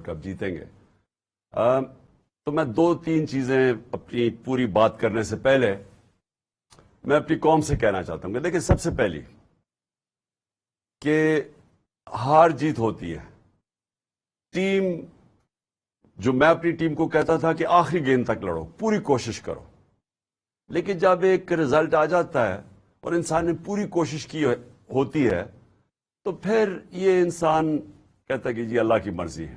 Cup جیتیں گے۔ تو میں دو تین چیزیں اپنی پوری بات کرنے سے پہلے میں اپنی قوم سے کہنا چاہتا ہوں کہ دیکھیں، سب سے پہلی کہ ہار جیت ہوتی ہے۔ ٹیم، جو میں اپنی ٹیم کو کہتا تھا کہ آخری گیند تک لڑو، پوری کوشش کرو، لیکن جب ایک رزلٹ آ جاتا ہے اور انسان نے پوری کوشش کی ہوتی ہے تو پھر یہ انسان کہتا ہے کہ جی اللہ کی مرضی ہے۔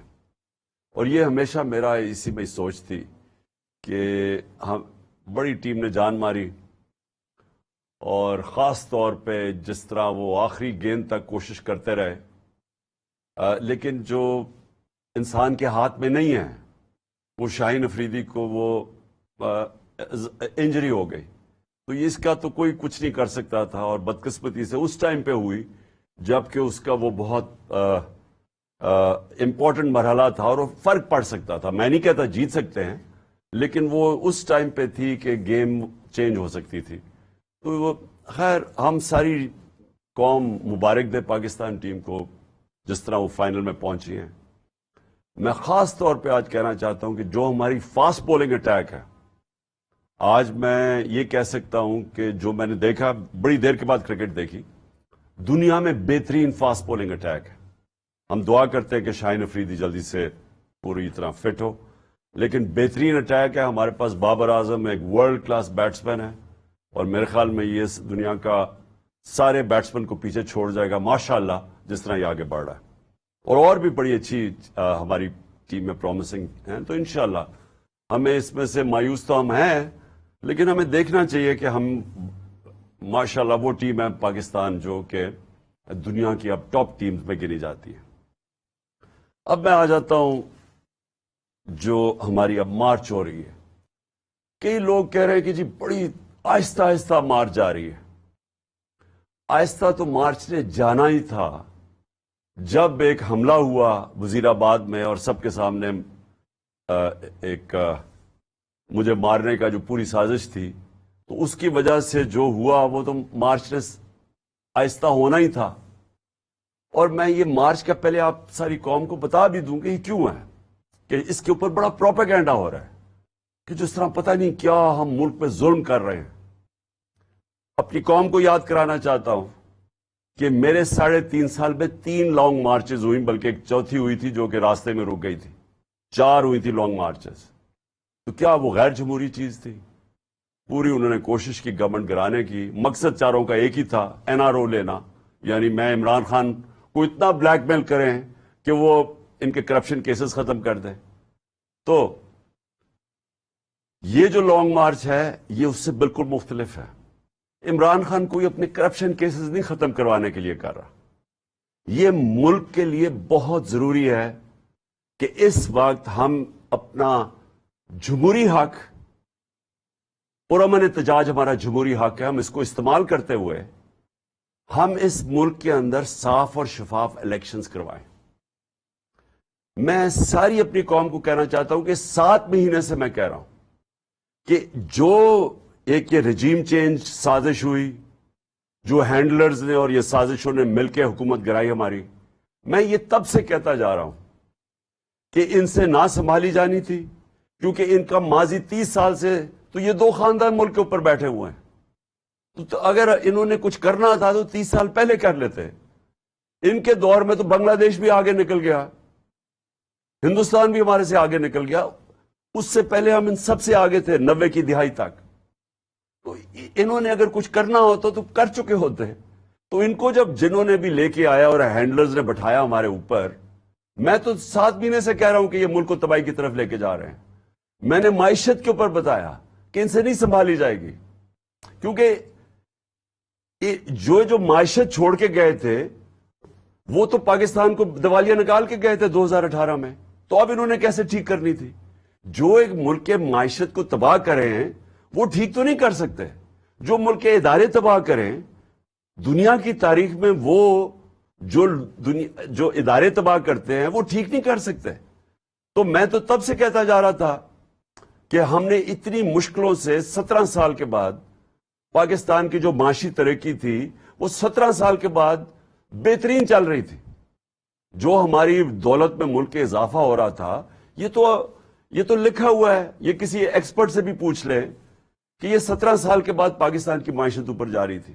اور یہ ہمیشہ میرا اسی میں سوچ تھی کہ ہم بڑی ٹیم نے جان ماری، اور خاص طور پہ جس طرح وہ آخری گیند تک کوشش کرتے رہے، لیکن جو انسان کے ہاتھ میں نہیں ہے، وہ شاہین افریدی کو وہ انجری ہو گئی، تو اس کا تو کوئی کچھ نہیں کر سکتا تھا، اور بدقسمتی سے اس ٹائم پہ ہوئی جبکہ اس کا وہ بہت امپورٹنٹ مرحلہ تھا اور وہ فرق پڑ سکتا تھا۔ میں نہیں کہتا جیت سکتے ہیں، لیکن وہ اس ٹائم پہ تھی کہ گیم چینج ہو سکتی تھی۔ تو وہ خیر، ہم ساری قوم مبارک دے پاکستان ٹیم کو جس طرح وہ فائنل میں پہنچی ہیں۔ میں خاص طور پہ آج کہنا چاہتا ہوں کہ جو ہماری فاسٹ بولنگ اٹیک ہے، آج میں یہ کہہ سکتا ہوں کہ جو میں نے دیکھا، بڑی دیر کے بعد کرکٹ دیکھی، دنیا میں بہترین فاسٹ بولنگ اٹیک ہے۔ ہم دعا کرتے ہیں کہ شاہین افریدی جلدی سے پوری طرح فٹ ہو، لیکن بہترین اٹیک ہے۔ ہمارے پاس بابر اعظم ایک ورلڈ کلاس بیٹسمین ہے، اور میرے خیال میں یہ اس دنیا کا سارے بیٹسمین کو پیچھے چھوڑ جائے گا ماشاءاللہ جس طرح یہ آگے بڑھ رہا ہے، اور بھی بڑی اچھی ہماری ٹیم میں پرومسنگ ہیں۔ تو انشاءاللہ ہمیں اس میں سے مایوس تو ہم ہیں، لیکن ہمیں دیکھنا چاہیے کہ ہم ماشاءاللہ وہ ٹیم ہے پاکستان جو کہ دنیا کی اب ٹاپ ٹیمز میں گنی جاتی ہے۔ اب میں آ جاتا ہوں جو ہماری اب مارچ ہو رہی ہے۔ کئی لوگ کہہ رہے ہیں کہ جی بڑی آہستہ آہستہ مارچ جا رہی ہے۔ آہستہ تو مارچ نے جانا ہی تھا جب ایک حملہ ہوا وزیر آباد میں، اور سب کے سامنے ایک مجھے مارنے کا جو پوری سازش تھی، تو اس کی وجہ سے جو ہوا وہ تو مارچ نے آہستہ ہونا ہی تھا۔ اور میں یہ مارچ کا پہلے آپ ساری قوم کو بتا بھی دوں کہ یہ کیوں ہے، کہ اس کے اوپر بڑا پروپیگنڈا ہو رہا ہے کہ جس طرح پتہ نہیں کیا ہم ملک پہ ظلم کر رہے ہیں۔ اپنی قوم کو یاد کرانا چاہتا ہوں کہ میرے 3.5 سال میں 3 لانگ مارچز ہوئی، بلکہ ایک چوتھی ہوئی تھی جو کہ راستے میں رک گئی تھی۔ 4 ہوئی تھی لانگ مارچز۔ تو کیا وہ غیر جمہوری چیز تھی؟ پوری انہوں نے کوشش کی گورنمنٹ گرانے کی، مقصد چاروں کا ایک ہی تھا، NRO لینا، یعنی میں عمران خان کو اتنا بلیک میل کریں کہ وہ ان کے کرپشن کیسز ختم کر دیں۔ تو یہ جو لانگ مارچ ہے یہ اس سے بالکل مختلف ہے۔ عمران خان کوئی اپنے کرپشن کیسز نہیں ختم کروانے کے لیے کر رہا۔ یہ ملک کے لیے بہت ضروری ہے کہ اس وقت ہم اپنا جمہوری حق، پرامن احتجاج ہمارا جمہوری حق ہے، ہم اس کو استعمال کرتے ہوئے ہم اس ملک کے اندر صاف اور شفاف الیکشنز کروائیں۔ میں ساری اپنی قوم کو کہنا چاہتا ہوں کہ 7 مہینے سے میں کہہ رہا ہوں کہ جو ایک یہ رجیم چینج سازش ہوئی، جو ہینڈلرز نے اور یہ سازشوں نے مل کے حکومت گرائی ہماری، میں یہ تب سے کہتا جا رہا ہوں کہ ان سے نہ سنبھالی جانی تھی، کیونکہ ان کا ماضی 30 سال سے تو یہ 2 خاندان ملک کے اوپر بیٹھے ہوئے ہیں۔ تو اگر انہوں نے کچھ کرنا تھا تو 30 سال پہلے کر لیتے۔ ان کے دور میں تو بنگلہ دیش بھی آگے نکل گیا، ہندوستان بھی ہمارے سے آگے نکل گیا، اس سے پہلے ہم ان سب سے آگے تھے 90 کی دہائی تک۔ تو انہوں نے اگر کچھ کرنا ہوتا تو کر چکے ہوتے۔ تو ان کو جب جنہوں نے بھی لے کے آیا اور ہینڈلرز نے بٹھایا ہمارے اوپر، میں تو 7 مہینے سے کہہ رہا ہوں کہ یہ ملک کو تباہی کی طرف لے کے جا رہے ہیں۔ میں نے معیشت کے اوپر بتایا کہ ان سے نہیں سنبھالی جائے گی، کیونکہ جو معیشت چھوڑ کے گئے تھے وہ تو پاکستان کو دیوالیہ نکال کے گئے تھے 2018 میں، تو اب انہوں نے کیسے ٹھیک کرنی تھی؟ جو ایک ملک کے معیشت کو تباہ کرے ہیں وہ ٹھیک تو نہیں کر سکتے۔ جو ملک کے ادارے تباہ کریں، دنیا کی تاریخ میں وہ جو ادارے تباہ کرتے ہیں وہ ٹھیک نہیں کر سکتے۔ تو میں تو تب سے کہتا جا رہا تھا کہ ہم نے اتنی مشکلوں سے 17 سال کے بعد پاکستان کی جو معاشی ترقی تھی وہ 17 سال کے بعد بہترین چل رہی تھی۔ جو ہماری دولت میں ملک کے اضافہ ہو رہا تھا، یہ تو لکھا ہوا ہے، یہ کسی ایکسپرٹ سے بھی پوچھ لیں کہ یہ 17 سال کے بعد پاکستان کی معیشت اوپر جا رہی تھی.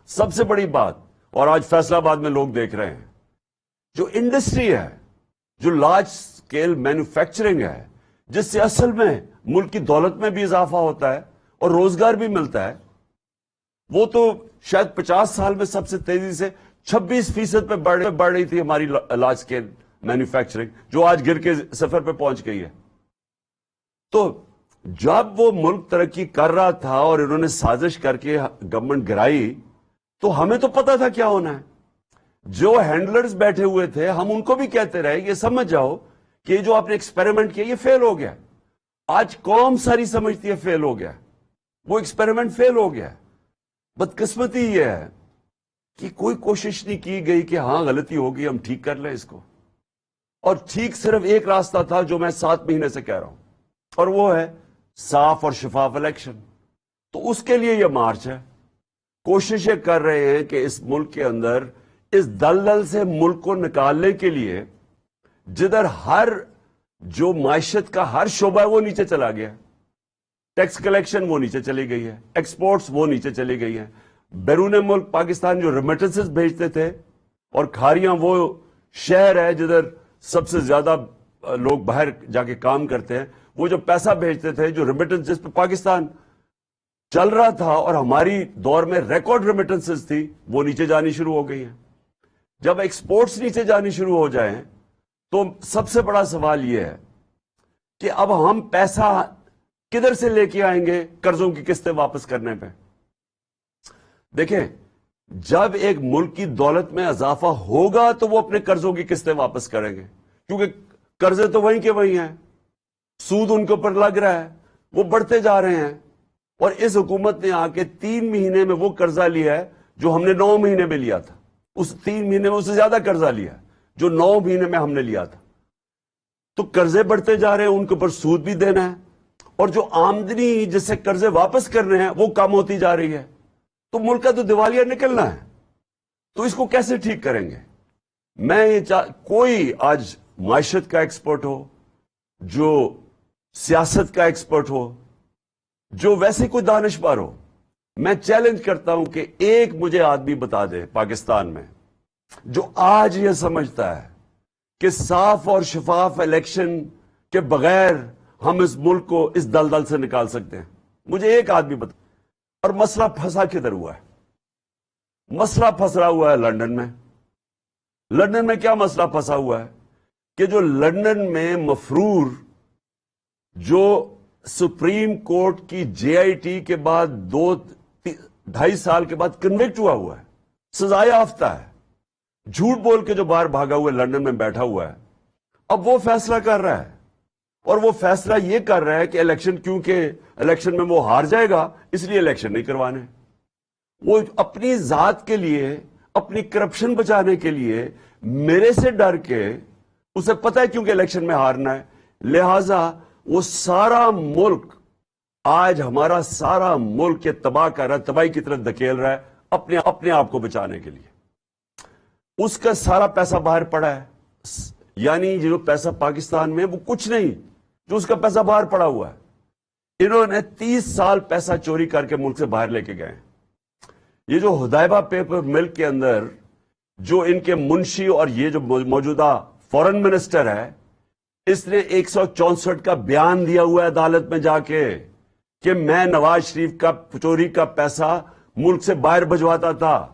سب سے بڑی بات، اور آج فیصلہ آباد میں لوگ دیکھ رہے ہیں، جو انڈسٹری ہے، جو لارج سکیل مینوفیکچرنگ ہے، جس سے اصل میں ملک کی دولت میں بھی اضافہ ہوتا ہے اور روزگار بھی ملتا ہے، وہ تو شاید 50 سال میں سب سے تیزی سے 26% پہ بڑھ رہی تھی ہماری لارج سکیل مینوفیکچرنگ، جو آج گر کے صفر پہ پہنچ گئی ہے. تو جب وہ ملک ترقی کر رہا تھا اور انہوں نے سازش کر کے گورنمنٹ گرائی، تو ہمیں تو پتا تھا کیا ہونا ہے. جو ہینڈلرز بیٹھے ہوئے تھے، ہم ان کو بھی کہتے رہے یہ سمجھ جاؤ کہ جو آپ نے ایکسپیریمنٹ کیا یہ فیل ہو گیا. آج قوم ساری سمجھتی ہے فیل ہو گیا، وہ ایکسپیریمنٹ فیل ہو گیا. بدقسمتی یہ ہے کہ کوئی کوشش نہیں کی گئی کہ ہاں غلطی ہوگی ہم ٹھیک کر لیں اس کو. اور ٹھیک صرف ایک راستہ تھا جو میں 7 مہینے سے کہہ رہا ہوں، اور وہ ہے صاف اور شفاف الیکشن. تو اس کے لیے یہ مارچ ہے. کوششیں کر رہے ہیں کہ اس ملک کے اندر اس دلدل سے ملک کو نکالنے کے لیے، جدھر ہر جو معیشت کا ہر شعبہ ہے وہ نیچے چلا گیا. ٹیکس کلیکشن وہ نیچے چلی گئی ہے، ایکسپورٹس وہ نیچے چلی گئی ہیں. بیرون ملک پاکستان جو ریمیٹنسز بھیجتے تھے، اور کھاریاں وہ شہر ہے جدھر سب سے زیادہ لوگ باہر جا کے کام کرتے ہیں، وہ جو پیسہ بھیجتے تھے، جو ریمیٹنس جس پہ پاکستان چل رہا تھا اور ہماری دور میں ریکارڈ ریمیٹنسز تھی، وہ نیچے جانی شروع ہو گئی ہیں. جب ایکسپورٹس نیچے جانی شروع ہو جائیں تو سب سے بڑا سوال یہ ہے کہ اب ہم پیسہ کدھر سے لے کے آئیں گے قرضوں کی قسطیں واپس کرنے پہ. دیکھیں، جب ایک ملک کی دولت میں اضافہ ہوگا تو وہ اپنے قرضوں کی قسطیں واپس کریں گے، کیونکہ قرضے تو وہیں کے وہیں ہیں، سود ان کے اوپر لگ رہا ہے، وہ بڑھتے جا رہے ہیں. اور اس حکومت نے آ کے 3 مہینے میں وہ قرضہ لیا ہے جو ہم نے 9 مہینے میں لیا تھا. اس 3 مہینے میں اس سے زیادہ قرضہ لیا ہے جو 9 مہینے میں ہم نے لیا تھا. تو قرضے بڑھتے جا رہے ہیں، ان کے اوپر سود بھی دینا ہے، اور جو آمدنی جس سے قرضے واپس کر رہے ہیں وہ کم ہوتی جا رہی ہے. تو ملک کا تو دیوالیہ نکلنا ہے. تو اس کو کیسے ٹھیک کریں گے؟ میں یہ کوئی آج معیشت کا ایکسپرٹ ہو، جو سیاست کا ایکسپرٹ ہو، جو ویسے کوئی دانشور ہو، میں چیلنج کرتا ہوں کہ ایک مجھے آدمی بتا دے پاکستان میں جو آج یہ سمجھتا ہے کہ صاف اور شفاف الیکشن کے بغیر ہم اس ملک کو اس دلدل سے نکال سکتے ہیں. مجھے ایک آدمی بتا. اور مسئلہ پھنسا کدھر ہوا ہے؟ مسئلہ پھنسا ہوا ہے لندن میں. لندن میں کیا مسئلہ پھنسا ہوا ہے کہ جو لندن میں مفرور، جو سپریم کورٹ کی جے آئی ٹی کے بعد 2-2.5 سال کے بعد کنوکٹ ہوا ہے، سزا یافتہ ہے، جھوٹ بول کے جو باہر بھاگا ہوا ہے، لندن میں بیٹھا ہوا ہے، اب وہ فیصلہ کر رہا ہے. اور وہ فیصلہ یہ کر رہا ہے کہ الیکشن، کیونکہ الیکشن میں وہ ہار جائے گا اس لیے الیکشن نہیں کروانے. وہ اپنی ذات کے لیے، اپنی کرپشن بچانے کے لیے میرے سے ڈر کے، اسے پتہ ہے کیونکہ الیکشن میں ہارنا ہے، لہذا وہ سارا ملک، آج ہمارا سارا ملک یہ تباہ کر رہا ہے، تباہی کی طرف دھکیل رہا ہے اپنے آپ کو بچانے کے لیے. اس کا سارا پیسہ باہر پڑا ہے. یعنی جو پیسہ پاکستان میں وہ کچھ نہیں، جو اس کا پیسہ باہر پڑا ہوا ہے. انہوں نے 30 سال پیسہ چوری کر کے ملک سے باہر لے کے گئے. یہ جو حدیبہ پیپر مل کے اندر جو ان کے منشی اور یہ جو موجودہ فورن منسٹر ہے، اس نے 164 کا بیان دیا ہوا ہے عدالت میں جا کے کہ میں نواز شریف کا چوری کا پیسہ ملک سے باہر بھجواتا تھا.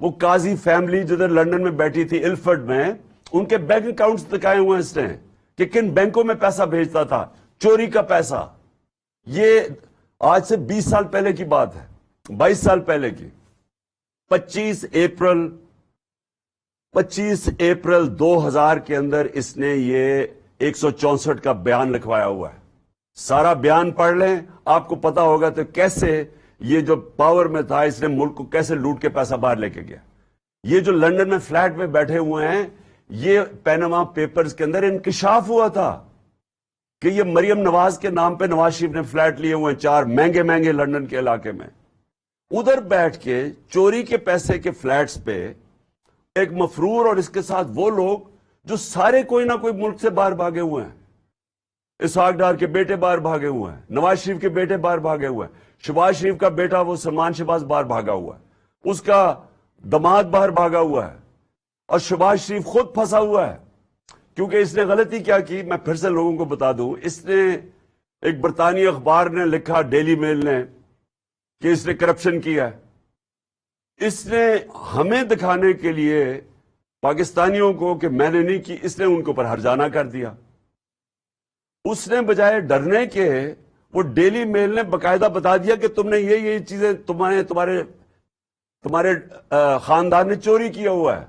وہ قاضی فیملی جدھر لندن میں بیٹھی تھی الفرڈ میں، ان کے بینک اکاؤنٹس دکھائے ہوئے ہیں اس نے کہ کن بینکوں میں پیسہ بھیجتا تھا، چوری کا پیسہ. یہ آج سے 20 سال پہلے کی بات ہے، 22 سال پہلے کی. 25 اپریل 2000 کے اندر اس نے یہ 164 کا بیان لکھوایا ہوا ہے. سارا بیان پڑھ لیں، آپ کو پتا ہوگا تو کیسے یہ جو پاور میں تھا اس نے ملک کو کیسے لوٹ کے پیسہ باہر لے کے گیا. یہ جو لندن میں فلیٹ میں بیٹھے ہوئے ہیں، یہ پیناما پیپرز کے اندر انکشاف ہوا تھا کہ یہ مریم نواز کے نام پہ نواز شریف نے فلیٹ لیے ہوئے ہیں 4 مہنگے لندن کے علاقے میں. ادھر بیٹھ کے چوری کے پیسے کے فلیٹس پہ ایک مفرور اور اس کے ساتھ وہ لوگ جو سارے کوئی نہ کوئی ملک سے باہر بھاگے ہوئے ہیں. اسحاق ڈار کے بیٹے باہر بھاگے ہوئے ہیں, نواز شریف کے بیٹے باہر بھاگے ہوئے ہیں, شہباز شریف کا بیٹا وہ سلمان شہباز باہر بھاگا ہوا ہے, اس کا دماد باہر بھاگا ہوا ہے, اور شہباز شریف خود پھنسا ہوا ہے. کیونکہ اس نے غلطی کیا کی, میں پھر سے لوگوں کو بتا دوں, اس نے ایک برطانوی اخبار نے لکھا, ڈیلی میل نے, کہ اس نے کرپشن کیا ہے. اس نے ہمیں دکھانے کے لیے پاکستانیوں کو کہ میں نے نہیں کی, اس نے ان کے اوپر ہرجانہ کر دیا. اس نے بجائے ڈرنے کے, وہ ڈیلی میل نے باقاعدہ بتا دیا کہ تم نے یہ چیزیں تمہارے خاندان نے چوری کیا ہوا ہے.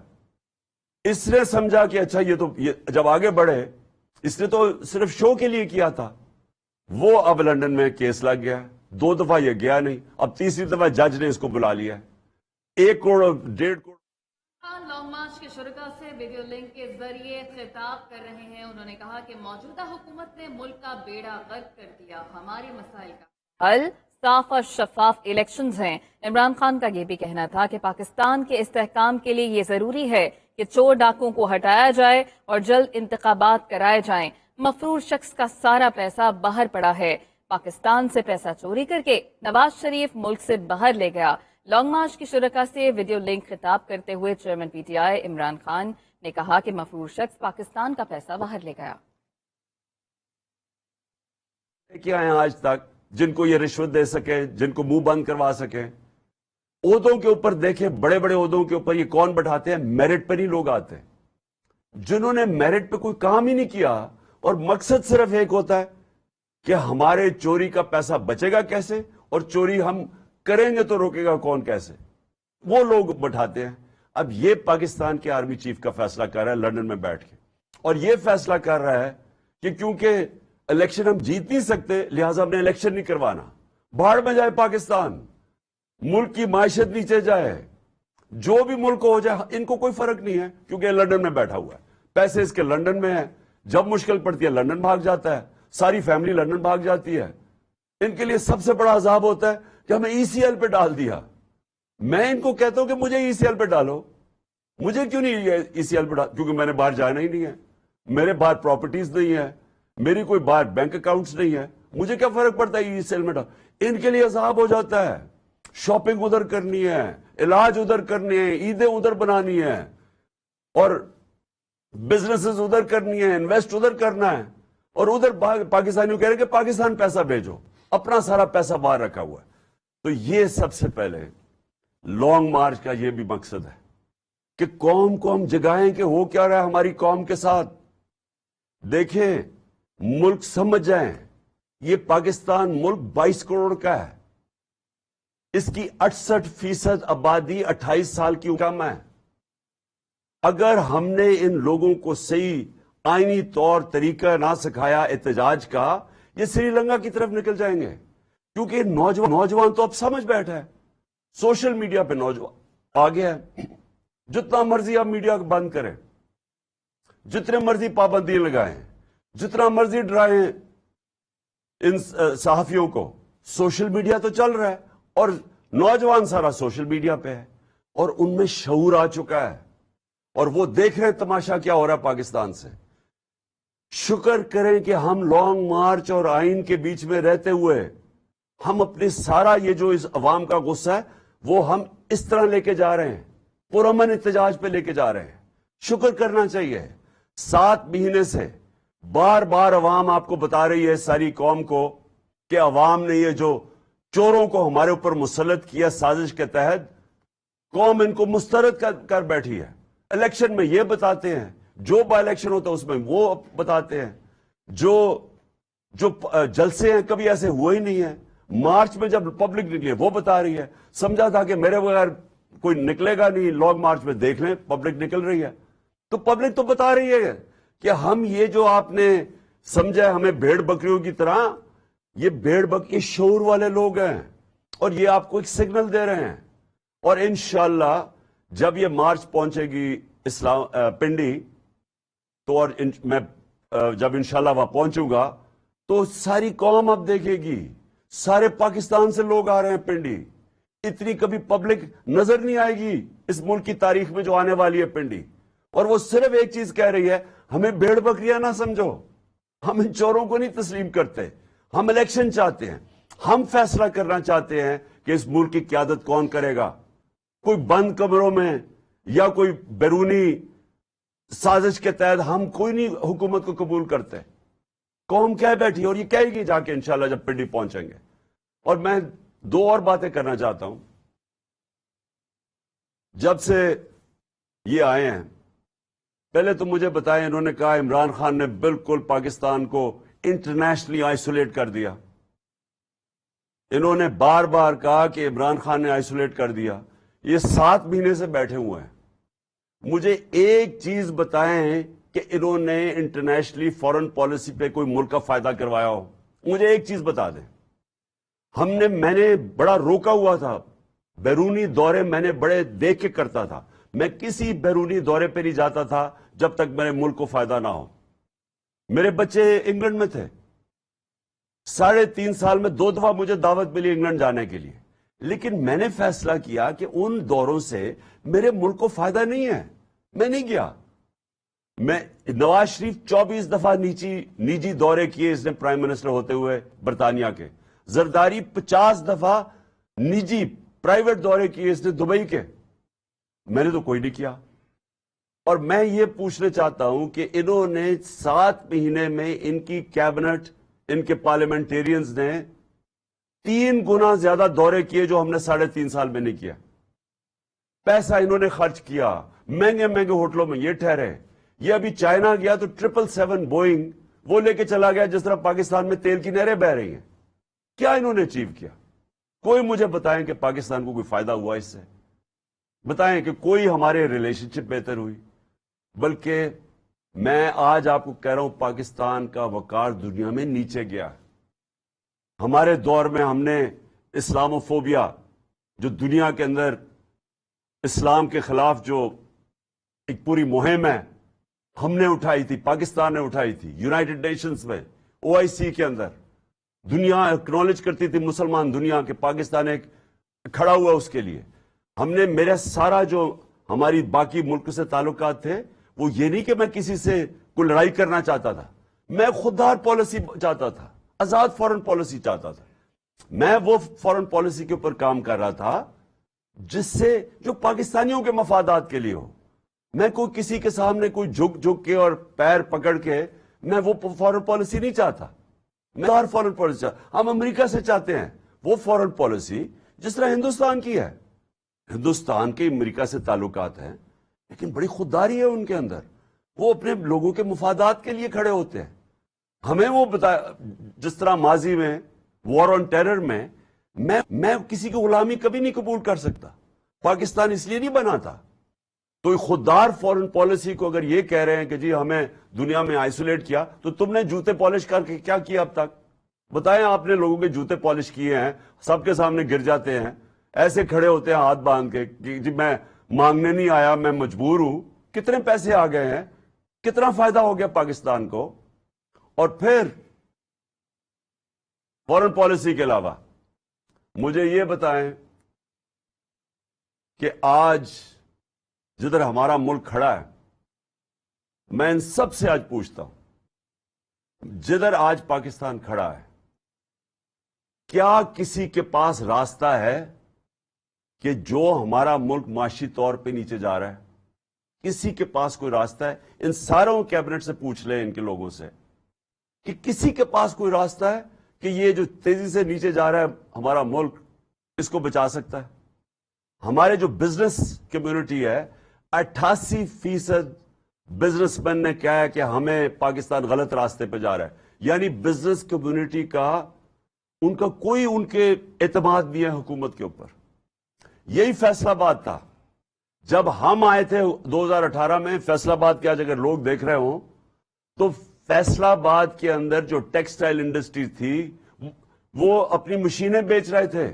اس نے سمجھا کہ اچھا یہ جب آگے بڑھے, اس نے تو صرف شو کے لیے کیا تھا. وہ اب لندن میں کیس لگ گیا, 2 دفعہ یہ گیا نہیں, اب تیسری دفعہ جج نے اس کو بلا لیا ہے. 1 کروڑ 1.5 کروڑ. لانگ مارچ کے شرکاء سے ویڈیو لنک کے ذریعے خطاب کر رہے ہیں. انہوں نے کہا کہ موجودہ حکومت نے ملک کا بیڑا غرق کر دیا, ہمارے مسائل کا حل صاف اور شفاف الیکشنز ہیں. عمران خان کا یہ بھی کہنا تھا کہ پاکستان کے استحکام کے لیے یہ ضروری ہے کہ چور ڈاکوں کو ہٹایا جائے اور جلد انتخابات کرائے جائیں. مفرور شخص کا سارا پیسہ باہر پڑا ہے. پاکستان سے پیسہ چوری کر کے نواز شریف ملک سے باہر لے گیا. لانگ مارچ کی شرکاء سے ویڈیو لنک خطاب کرتے ہوئے chairman P T I Imran Khan نے کہا کہ مفرور شخص پاکستان کا پیسہ باہر لے گیا. کیا ہیں آج تک جن کو یہ رشوت دے سکے, جن کو منہ بند کروا سکے. عہدوں کے اوپر دیکھیں, بڑے بڑے عہدوں کے اوپر یہ کون بٹھاتے ہیں؟ میرٹ پر ہی لوگ آتے ہیں, جنہوں نے میرٹ پہ کوئی کام ہی نہیں کیا, اور مقصد صرف ایک ہوتا ہے کہ ہمارے چوری کا پیسہ بچے گا کیسے, اور چوری ہم کریں گے تو روکے گا کون کیسے. وہ لوگ بٹھاتے ہیں. اب یہ پاکستان کے آرمی چیف کا فیصلہ کر رہا ہے لندن میں بیٹھ کے, اور یہ فیصلہ کر رہا ہے کہ کیونکہ الیکشن ہم جیت نہیں سکتے لہٰذا ہم نے الیکشن نہیں کروانا. بھاڑ میں جائے پاکستان, ملک کی معیشت نیچے جائے, جو بھی ملک ہو جائے, ان کو کوئی فرق نہیں ہے کیونکہ لندن میں بیٹھا ہوا ہے, پیسے اس کے لندن میں ہیں, جب مشکل پڑتی ہے لندن بھاگ جاتا ہے, ساری فیملی لندن بھاگ جاتی ہے. ان کے لیے سب سے بڑا عذاب ہوتا ہے کہ ہمیں ای سی ایل پہ ڈال دیا. میں ان کو کہتا ہوں کہ مجھے ای سی ایل پہ ڈالو. مجھے کیوں نہیں ای سی ایل پہ ڈالو؟ کیونکہ میں نے باہر جانا ہی نہیں ہے, میرے باہر پراپرٹیز نہیں ہے, میری کوئی باہر بینک اکاؤنٹس نہیں ہے, مجھے کیا فرق پڑتا ہے ای سی ایل میں ڈال. ان کے لیے عذاب ہو جاتا ہے. شاپنگ ادھر کرنی ہے, علاج ادھر کرنی ہے, عیدیں ادھر بنانی ہے, اور بزنسز ادھر کرنی ہے, انویسٹ ادھر کرنا ہے, اور ادھر پاکستانیوں کہہ رہے ہیں کہ پاکستان پیسہ بھیجو, اپنا سارا پیسہ باہر رکھا ہوا ہے. تو یہ سب سے پہلے لانگ مارچ کا یہ بھی مقصد ہے کہ قوم کو ہم جگائیں کہ ہو کیا رہا ہے ہماری قوم کے ساتھ. دیکھیں, ملک سمجھ جائیں, یہ پاکستان ملک 22 کروڑ کا ہے, اس کی 68% آبادی 28 سال کی کم ہے. اگر ہم نے ان لوگوں کو صحیح آئینی طور طریقہ نہ سکھایا احتجاج کا, یہ سری لنکا کی طرف نکل جائیں گے. کیونکہ نوجوان تو اب سمجھ بیٹھا ہے, سوشل میڈیا پہ نوجوان آ گیا ہے. جتنا مرضی آپ میڈیا کو بند کریں, جتنے مرضی پابندی لگائیں, جتنا مرضی ڈرائیں ان صحافیوں کو, سوشل میڈیا تو چل رہا ہے, اور نوجوان سارا سوشل میڈیا پہ ہے, اور ان میں شعور آ چکا ہے, اور وہ دیکھ رہے ہیں تماشا کیا ہو رہا ہے پاکستان سے. شکر کریں کہ ہم لانگ مارچ اور آئین کے بیچ میں رہتے ہوئے ہم اپنے سارا یہ جو اس عوام کا غصہ ہے وہ ہم اس طرح لے کے جا رہے ہیں, پرامن احتجاج پہ لے کے جا رہے ہیں. شکر کرنا چاہیے. 7 مہینے سے بار بار عوام آپ کو بتا رہی ہے, ساری قوم کو, کہ عوام نے یہ جو چوروں کو ہمارے اوپر مسلط کیا سازش کے تحت, قوم ان کو مسترد کر بیٹھی ہے. الیکشن میں یہ بتاتے ہیں, جو با الیکشن ہوتا ہے اس میں وہ بتاتے ہیں, جو جلسے ہیں کبھی ایسے ہوئے ہی نہیں ہیں. مارچ میں جب پبلک نکلی وہ بتا رہی ہے. سمجھا تھا کہ میرے بغیر کوئی نکلے گا نہیں, لانگ مارچ میں دیکھ لیں پبلک نکل رہی ہے. تو پبلک تو بتا رہی ہے کہ ہم یہ جو آپ نے سمجھا ہمیں بھیڑ بکریوں کی طرح, یہ بھیڑ بکری شعور والے لوگ ہیں, اور یہ آپ کو ایک سگنل دے رہے ہیں. اور انشاءاللہ جب یہ مارچ پہنچے گی پنڈی, تو اور میں جب انشاءاللہ وہاں پہنچوں گا تو ساری قوم اب دیکھے گی, سارے پاکستان سے لوگ آ رہے ہیں پنڈی. اتنی کبھی پبلک نظر نہیں آئے گی اس ملک کی تاریخ میں جو آنے والی ہے پنڈی. اور وہ صرف ایک چیز کہہ رہی ہے, ہمیں بھیڑ بکریاں نہ سمجھو, ہم ان چوروں کو نہیں تسلیم کرتے, ہم الیکشن چاہتے ہیں, ہم فیصلہ کرنا چاہتے ہیں کہ اس ملک کی قیادت کون کرے گا. کوئی بند کمروں میں یا کوئی بیرونی سازش کے تحت ہم کوئی نہیں حکومت کو قبول کرتے. قوم کہہ بیٹھی اور یہ کہے گی جا کے انشاءاللہ جب پنڈی پہنچیں گے. اور میں دو اور باتیں کرنا چاہتا ہوں. جب سے یہ آئے ہیں, پہلے تو مجھے بتائیں, انہوں نے کہا عمران خان نے بالکل پاکستان کو انٹرنیشنلی آئسولیٹ کر دیا. انہوں نے بار بار کہا کہ عمران خان نے آئسولیٹ کر دیا. یہ 7 مہینے سے بیٹھے ہوئے ہیں. مجھے ایک چیز بتائیں کہ انہوں نے انٹرنیشنلی فورن پالیسی پہ کوئی ملک کا فائدہ کروایا ہو. مجھے ایک چیز بتا دیں. میں نے بڑا روکا ہوا تھا, بیرونی دورے میں نے بڑے دیکھ کے کرتا تھا. میں کسی بیرونی دورے پہ نہیں جاتا تھا جب تک میرے ملک کو فائدہ نہ ہو. میرے بچے انگلینڈ میں تھے, 3.5 سال میں 2 دفعہ مجھے دعوت ملی انگلینڈ جانے کے لیے. لیکن میں نے فیصلہ کیا کہ ان دوروں سے میرے ملک کو فائدہ نہیں ہے, میں نہیں گیا. نواز شریف 24 دفعہ نجی دورے کیے اس نے پرائم منسٹر ہوتے ہوئے برطانیہ کے. زرداری 50 دفعہ نجی پرائیویٹ دورے کیے اس نے دبئی کے. میں نے تو کوئی نہیں کیا. اور میں یہ پوچھنا چاہتا ہوں کہ انہوں نے 7 مہینے میں ان کی کیبنٹ, ان کے پارلیمنٹیرینز نے 3 گنا زیادہ دورے کیے جو ہم نے 3.5 سال میں نہیں کیا. پیسہ انہوں نے خرچ کیا, مہنگے مہنگے ہوٹلوں میں یہ ٹھہرے. یہ ابھی چائنا گیا تو 777 بوئنگ وہ لے کے چلا گیا جس طرح پاکستان میں تیل کی نہریں بہ رہی ہیں. کیا انہوں نے اچیو کیا؟ کوئی مجھے بتائیں کہ پاکستان کو کوئی فائدہ ہوا اس سے. بتائیں کہ کوئی ہمارے ریلیشن شپ بہتر ہوئی. بلکہ میں آج آپ کو کہہ رہا ہوں پاکستان کا وقار دنیا میں نیچے گیا. ہمارے دور میں ہم نے اسلاموفوبیا, جو دنیا کے اندر اسلام کے خلاف جو ایک پوری مہم ہے, ہم نے اٹھائی تھی, پاکستان نے اٹھائی تھی. یونائٹڈ نیشنز میں OIC کے اندر دنیا اکنالج کرتی تھی, مسلمان دنیا کے, پاکستان ایک کھڑا ہوا اس کے لیے. ہم نے, میرا سارا جو ہماری باقی ملک سے تعلقات تھے وہ یہ نہیں کہ میں کسی سے کوئی لڑائی کرنا چاہتا تھا, میں خوددار پالیسی چاہتا تھا, آزاد فورن پالیسی چاہتا تھا. میں وہ فورن پالیسی کے اوپر کام کر رہا تھا جس سے جو پاکستانیوں کے مفادات کے لیے ہو. میں کوئی کسی کے سامنے کوئی جھک کے اور پیر پکڑ کے میں وہ فورن پالیسی نہیں چاہتا. میں ہر فورن پالیسی چاہتا. ہم امریکہ سے چاہتے ہیں وہ فورن پالیسی جس طرح ہندوستان کی ہے. ہندوستان کے امریکہ سے تعلقات ہیں لیکن بڑی خودداری ہے ان کے اندر. وہ اپنے لوگوں کے مفادات کے لیے کھڑے ہوتے ہیں. ہمیں وہ جس طرح ماضی میں وار آن ٹیرر میں میں کسی کی غلامی کبھی نہیں قبول کر سکتا. پاکستان اس لیے نہیں بنا تھا. تو خوددار فورن پالیسی کو اگر یہ کہہ رہے ہیں کہ جی ہمیں دنیا میں آئسولیٹ کیا, تو تم نے جوتے پالش کر کے کیا کیا اب تک؟ بتائیں. آپ نے لوگوں کے جوتے پالش کیے ہیں, سب کے سامنے گر جاتے ہیں, ایسے کھڑے ہوتے ہیں ہاتھ باندھ کے کہ جی میں مانگنے نہیں آیا, میں مجبور ہوں. کتنے پیسے آ گئے ہیں, کتنا فائدہ ہو گیا پاکستان کو. اور پھر فورن پالیسی کے علاوہ مجھے یہ بتائیں کہ آج جدھر ہمارا ملک کھڑا ہے, میں ان سب سے آج پوچھتا ہوں, جدھر آج پاکستان کھڑا ہے, کیا کسی کے پاس راستہ ہے کہ جو ہمارا ملک معاشی طور پہ نیچے جا رہا ہے, کسی کے پاس کوئی راستہ ہے؟ ان ساروں کیبنٹ سے پوچھ لیں, ان کے لوگوں سے, کہ کسی کے پاس کوئی راستہ ہے کہ یہ جو تیزی سے نیچے جا رہا ہے ہمارا ملک, اس کو بچا سکتا ہے؟ ہمارے جو بزنس کمیونٹی ہے, 88% بزنس مین نے کہا ہے کہ ہمیں پاکستان غلط راستے پہ جا رہا ہے. یعنی بزنس کمیونٹی کا, ان کا کوئی ان کے اعتماد نہیں ہے حکومت کے اوپر. یہی فیصل آباد تھا جب ہم آئے تھے 2018 میں. فیصل آباد کے آج اگر لوگ دیکھ رہے ہوں تو فیصل آباد کے اندر جو ٹیکسٹائل انڈسٹری تھی وہ اپنی مشینیں بیچ رہے تھے,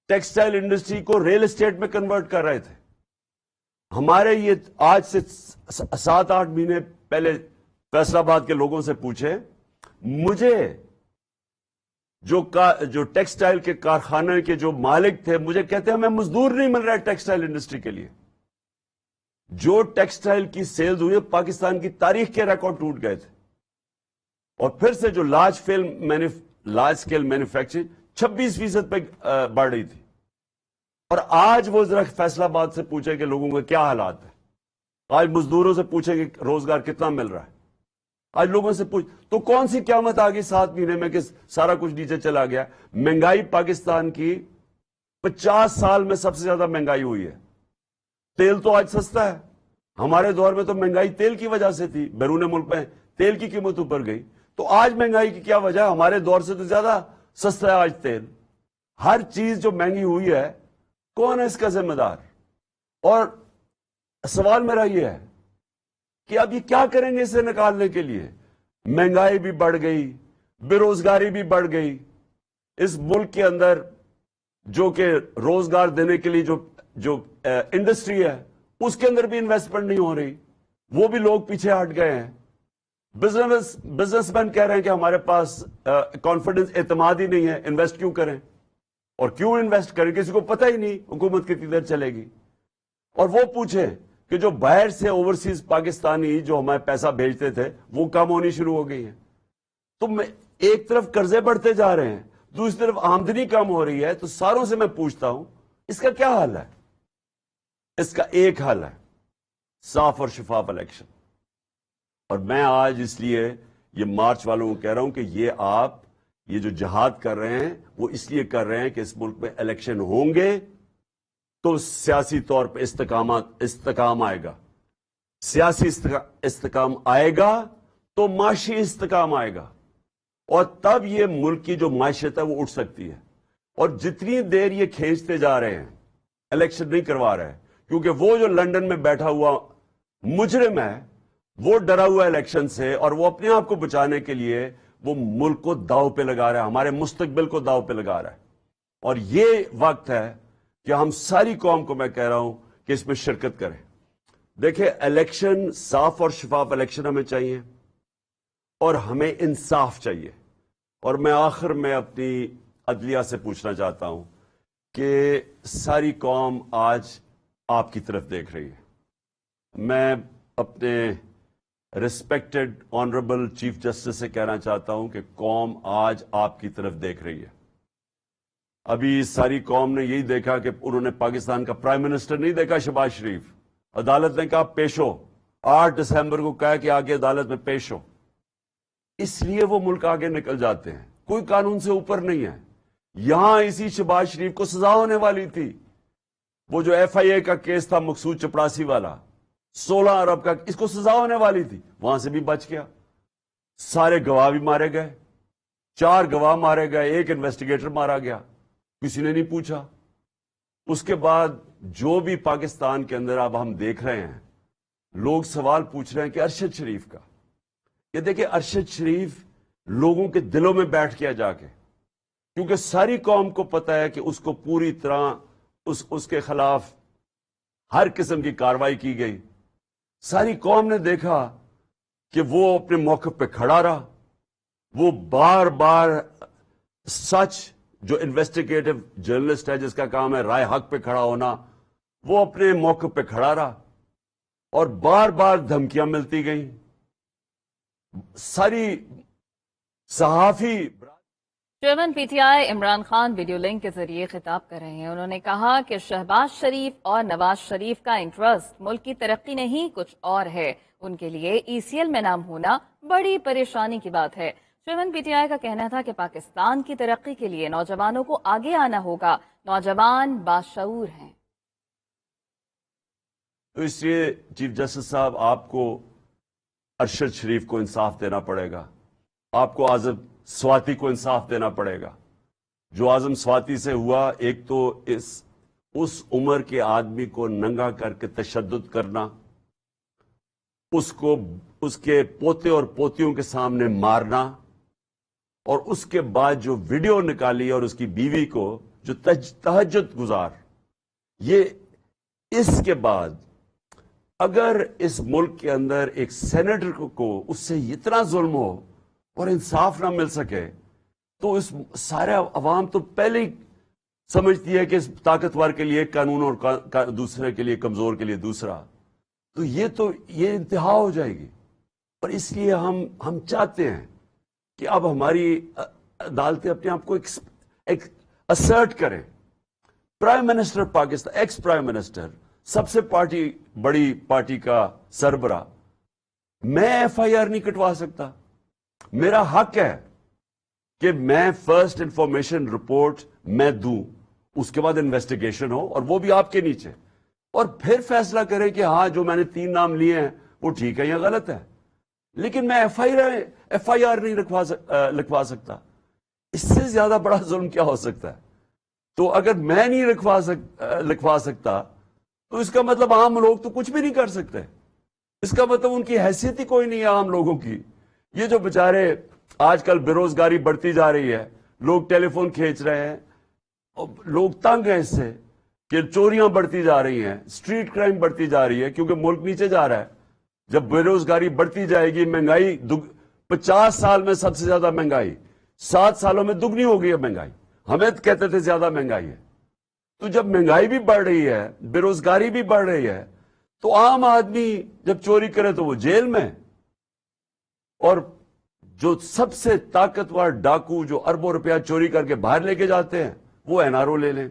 ٹیکسٹائل انڈسٹری کو ریل اسٹیٹ میں کنورٹ کر رہے تھے. ہمارے یہ آج سے 7-8 مہینے پہلے فیصل آباد کے لوگوں سے پوچھے, مجھے جو ٹیکسٹائل کے کارخانے کے جو مالک تھے مجھے کہتے ہیں ہمیں مزدور نہیں مل رہا ہے ٹیکسٹائل انڈسٹری کے لیے. جو ٹیکسٹائل کی سیلز ہوئی پاکستان کی تاریخ کے ریکارڈ ٹوٹ گئے تھے. اور پھر سے جو لارج اسکیل مینوفیکچرنگ 26% پہ بڑھ رہی تھی. اور آج وہ ذرا فیصلہ آباد سے پوچھیں کہ لوگوں کے کیا حالات ہیں. آج مزدوروں سے پوچھیں کہ روزگار کتنا مل رہا ہے. آج لوگوں سے تو کون سی قیامت آ گئی 7 مہینے میں کہ سارا کچھ نیچے چلا گیا. مہنگائی پاکستان کی 50 سال میں سب سے زیادہ مہنگائی ہوئی ہے. تیل تو آج سستا ہے. ہمارے دور میں تو مہنگائی تیل کی وجہ سے تھی. بیرون ملک میں تیل کی قیمت اوپر گئی. تو آج مہنگائی کی کیا وجہ ہے؟ ہمارے دور سے تو زیادہ سستا ہے آج تیل. ہر چیز جو مہنگی ہوئی ہے کون ہے اس کا ذمہ دار؟ اور سوال میرا یہ ہے کہ اب یہ کیا کریں گے اسے نکالنے کے لیے؟ مہنگائی بھی بڑھ گئی, بے روزگاری بھی بڑھ گئی. اس ملک کے اندر جو کہ روزگار دینے کے لیے جو انڈسٹری ہے اس کے اندر بھی انویسٹمنٹ نہیں ہو رہی. وہ بھی لوگ پیچھے ہٹ گئے ہیں. بزنس مین کہہ رہے ہیں کہ ہمارے پاس کانفیڈنس, اعتماد ہی نہیں ہے, انویسٹ کیوں کریں؟ اور کیوں انویسٹ کریں؟ کسی کو پتہ ہی نہیں حکومت کتنی دیر چلے گی. اور وہ پوچھیں کہ جو باہر سے اوورسیز پاکستانی جو ہمیں پیسہ بھیجتے تھے وہ کم ہونی شروع ہو گئی ہیں. تو ایک طرف قرضے بڑھتے جا رہے ہیں, دوسری طرف آمدنی کم ہو رہی ہے. تو ساروں سے میں پوچھتا ہوں اس کا کیا حل ہے؟ اس کا ایک حل ہے, صاف اور شفاف الیکشن. اور میں آج اس لیے یہ مارچ والوں کو کہہ رہا ہوں کہ یہ جو جہاد کر رہے ہیں وہ اس لیے کر رہے ہیں کہ اس ملک میں الیکشن ہوں گے تو سیاسی طور پہ استحکام آئے گا. سیاسی استحکام آئے گا تو معاشی استحکام آئے گا. اور تب یہ ملک کی جو معیشت ہے وہ اٹھ سکتی ہے. اور جتنی دیر یہ کھینچتے جا رہے ہیں, الیکشن نہیں کروا رہے, کیونکہ وہ جو لندن میں بیٹھا ہوا مجرم ہے وہ ڈرا ہوا الیکشن سے, اور وہ اپنے آپ کو بچانے کے لیے وہ ملک کو داؤ پہ لگا رہا ہے, ہمارے مستقبل کو داؤ پہ لگا رہا ہے. اور یہ وقت ہے کہ ہم ساری قوم کو میں کہہ رہا ہوں کہ اس میں شرکت کریں. دیکھیں, الیکشن صاف اور شفاف الیکشن ہمیں چاہیے اور ہمیں انصاف چاہیے. اور میں آخر میں اپنی عدلیہ سے پوچھنا چاہتا ہوں کہ ساری قوم آج آپ کی طرف دیکھ رہی ہے. میں اپنے ریسپیکٹڈ آنریبل چیف جسٹس سے کہنا چاہتا ہوں کہ قوم آج آپ کی طرف دیکھ رہی ہے. ابھی ساری قوم نے یہی دیکھا کہ انہوں نے پاکستان کا پرائم منسٹر نہیں دیکھا شہباز شریف. عدالت نے کہا پیش ہو, 8 دسمبر کو کہا کہ آگے عدالت میں پیش ہو. اس لیے وہ ملک آگے نکل جاتے ہیں. کوئی قانون سے اوپر نہیں ہے. یہاں اسی شہباز شریف کو سزا ہونے والی تھی. وہ جو FIA کا کیس تھا مقصود چپڑاسی والا 16 ارب کا, اس کو سزا ہونے والی تھی, وہاں سے بھی بچ گیا. سارے گواہ بھی مارے گئے, 4 گواہ مارے گئے, 1 انویسٹیگیٹر مارا گیا, کسی نے نہیں پوچھا. اس کے بعد جو بھی پاکستان کے اندر اب ہم دیکھ رہے ہیں, لوگ سوال پوچھ رہے ہیں کہ ارشد شریف کا. یہ دیکھیں, ارشد شریف لوگوں کے دلوں میں بیٹھ گیا جا کے, کیونکہ ساری قوم کو پتہ ہے کہ اس کو پوری طرح اس کے خلاف ہر قسم کی کارروائی کی گئی. ساری قوم نے دیکھا کہ وہ اپنے موقف پہ کھڑا رہا. وہ بار بار سچ, جو انویسٹیگیٹو جرنلسٹ ہے جس کا کام ہے رائے حق پہ کھڑا ہونا, وہ اپنے موقف پہ کھڑا رہا. اور بار بار دھمکیاں ملتی گئیں. ساری صحافی chairman PTI Imran Khan video link کے ذریعے خطاب کر رہے ہیں. انہوں نے کہا کہ شہباز شریف اور نواز شریف کا انٹرسٹ ملک کی ترقی نہیں کچھ اور ہے. ان کے لیے ECL میں نام ہونا بڑی پریشانی کی بات ہے. چیئرمین PTI کا کہنا تھا کہ پاکستان کی ترقی کے لیے نوجوانوں کو آگے آنا ہوگا. نوجوان باشعور ہیں. تو اس لیے چیف جسٹس صاحب, آپ کو ارشد شریف کو انصاف دینا پڑے گا. آپ کو اعظم سواتی کو انصاف دینا پڑے گا. جو اعظم سواتی سے ہوا, ایک تو اس عمر کے آدمی کو ننگا کر کے تشدد کرنا, اس کے پوتے اور پوتیوں کے سامنے مارنا, اور اس کے بعد جو ویڈیو نکالی اور اس کی بیوی کو جو تہجد گزار. یہ اس کے بعد اگر اس ملک کے اندر ایک سینیٹر کو اس سے اتنا ظلم ہو اور انصاف نہ مل سکے, تو اس سارے عوام تو پہلے ہی سمجھتی ہے کہ اس طاقتور کے لیے ایک قانون اور دوسرے کے لیے کمزور کے لیے دوسرا. تو یہ انتہا ہو جائے گی. اور اس لیے ہم چاہتے ہیں کہ اب ہماری عدالتیں اپنے آپ کو اسرٹ کریں. Prime minister Pakistan, ex prime minister, سب سے بڑی پارٹی کا سربراہ، میں ایف آئی آر نہیں کٹوا سکتا. میرا حق ہے کہ میں فرسٹ انفارمیشن رپورٹ میں دوں، اس کے بعد انویسٹیگیشن ہو اور وہ بھی آپ کے نیچے، اور پھر فیصلہ کرے کہ ہاں جو میں نے 3 نام لیے ہیں وہ ٹھیک ہے یا غلط ہے. لیکن میں ایف آئی آر نہیں لکھوا سکتا. اس سے زیادہ بڑا ظلم کیا ہو سکتا ہے؟ تو اگر میں نہیں لکھوا سکتا تو اس کا مطلب عام لوگ تو کچھ بھی نہیں کر سکتے. اس کا مطلب ان کی حیثیت ہی کوئی نہیں ہے عام لوگوں کی. یہ جو بےچارے آج کل بے روزگاری بڑھتی جا رہی ہے، لوگ ٹیلی فون کھینچ رہے ہیں، لوگ تنگ ہیں اس سے کہ چوریاں بڑھتی جا رہی ہیں، اسٹریٹ کرائم بڑھتی جا رہی ہے کیونکہ ملک نیچے جا رہا ہے. جب بے روزگاری بڑھتی جائے گی، مہنگائی 50 سال میں سب سے زیادہ مہنگائی، 7 سالوں میں دگنی ہو گئی ہے مہنگائی. ہمیں کہتے تھے زیادہ مہنگائی ہے. تو جب مہنگائی بھی بڑھ رہی ہے، بے روزگاری بھی بڑھ رہی ہے، تو عام آدمی جب چوری کرے تو وہ جیل میں. اور جو سب سے طاقتور ڈاکو جو اربوں روپیہ چوری کر کے باہر لے کے جاتے ہیں وہ این آر او لے لیں.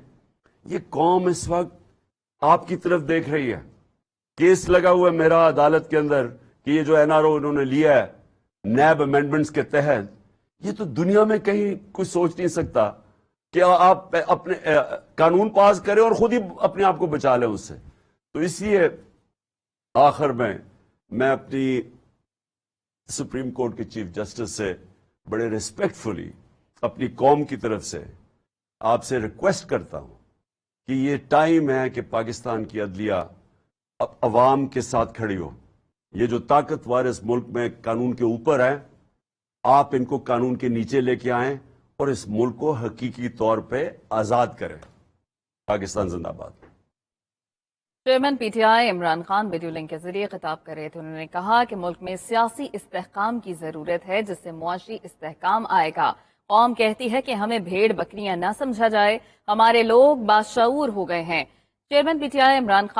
یہ قوم اس وقت آپ کی طرف دیکھ رہی ہے. کیس لگا ہوا ہے میرا عدالت کے اندر کہ یہ جو این آر او انہوں نے لیا ہے نیب امینڈمنٹس کے تحت، یہ تو دنیا میں کہیں کوئی سوچ نہیں سکتا کہ آپ اپنے قانون پاس کریں اور خود ہی اپنے آپ کو بچا لیں اس سے. تو اس لیے آخر میں اپنی سپریم کورٹ کے چیف جسٹس سے بڑے ریسپیکٹفلی اپنی قوم کی طرف سے آپ سے ریکویسٹ کرتا ہوں کہ یہ ٹائم ہے کہ پاکستان کی عدلیہ اب عوام کے ساتھ کھڑی ہو. یہ جو طاقتور اس ملک میں قانون کے اوپر ہیں، آپ ان کو قانون کے نیچے لے کے آئیں اور اس ملک کو حقیقی طور پہ آزاد کریں. پاکستان زندہ باد. Chairman P T I Imran Khan video link کے ذریعے خطاب کر رہے تھے. انہوں نے کہا کہ ملک میں سیاسی استحکام کی ضرورت ہے جس سے معاشی استحکام آئے گا. قوم کہتی ہے کہ ہمیں بھیڑ بکریاں نہ سمجھا جائے، ہمارے لوگ باشعور ہو گئے ہیں. Chairman P T I Imran Khan